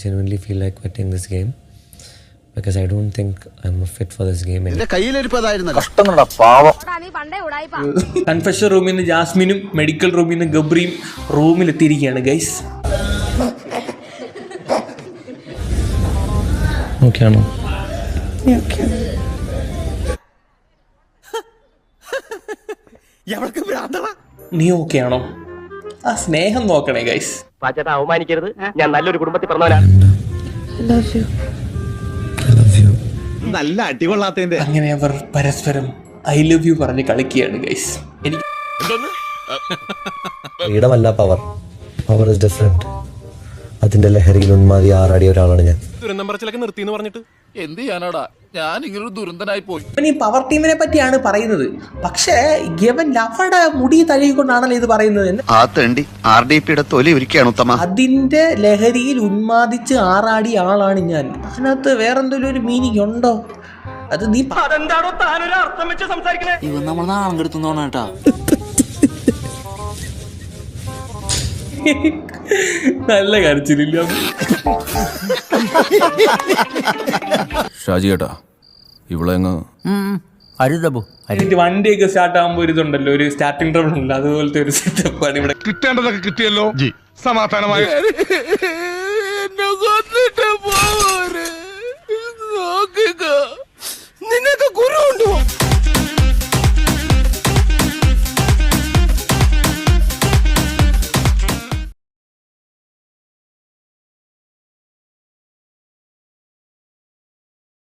genuinely feel like quitting this game because I don't think I'm fit for this game anymore. Confession റൂമിൽ നിന്ന് ജാസ്മിനും medical റൂമിൽ നിന്ന് ഗബ്രിയും റൂമിലെത്തിയിരിക്കുകയാണ് guys. Okay ആണോ? നീ ഓക്കെ ആണോ? ആ സ്നേഹം നോക്കണേ ഗൈസ്. അവമാനിക്കരുത്, ഞാൻ നല്ലൊരു കുടുംബത്തിൽ പറഞ്ഞവനാണ്. നല്ല അടികൊള്ളാത്തതിന്റെ. അങ്ങനെ അവർ പരസ്പരം ഐ ലവ് യു പറഞ്ഞ് കളിക്കുകയാണ് ഗൈസ്. എനിക്ക് ഫ്രീഡം അല്ല പവർ. Power is different. അതിന്റെ ലഹരിയിൽ ഉന്മാതി ആറാടിയ ഒരാളാണ് ഞാൻ. ദുരന്തം പറച്ചിലൊക്കെ നിർത്തിന്ന് പറഞ്ഞിട്ട് എന്ത് ചെയ്യാനാടാ, ഞാൻ ഇങ്ങനൊരു ദുരന്തനായി പോയി. ഇവൻ ഈ പവർ ടീമിനെ പറ്റിയാണ് പറയുന്നത്, പക്ഷേ ഇവൻ അവരുടെ മുടി തഴുകിക്കൊണ്ടാണല്ലോ ഇത് പറയുന്നത്. അതിന്റെ ലഹരിയിൽ ഉന്മാദിച്ച് ആറാടിയ ആളാണ് ഞാൻ. അതിനകത്ത് വേറെന്തെങ്കിലും ഒരു മീനിങ് ഉണ്ടോ? അത് നീ അതെന്താണോ താനൊരു അർത്ഥം വെച്ച് സംസാരിക്കണേ? ഇവൻ നമ്മൾ നാണം കെടുത്തുന്നോണ കേട്ടാ. നല്ല കരച്ചിലില്ല ഷാജി ഏട്ടാ, ഇവിടെ വണ്ടിയൊക്കെ സ്റ്റാർട്ട് ആകുമ്പോ ഒരു ഇതുണ്ടല്ലോ, ഒരു സ്റ്റാർട്ടിംഗ് ട്രബിൾ ഉണ്ട്, അതുപോലത്തെ ഒരു സെറ്റപ്പാണ് ഇവിടെ. കിട്ടേണ്ടതൊക്കെ കിട്ടിയല്ലോ, സമാധാനമായി.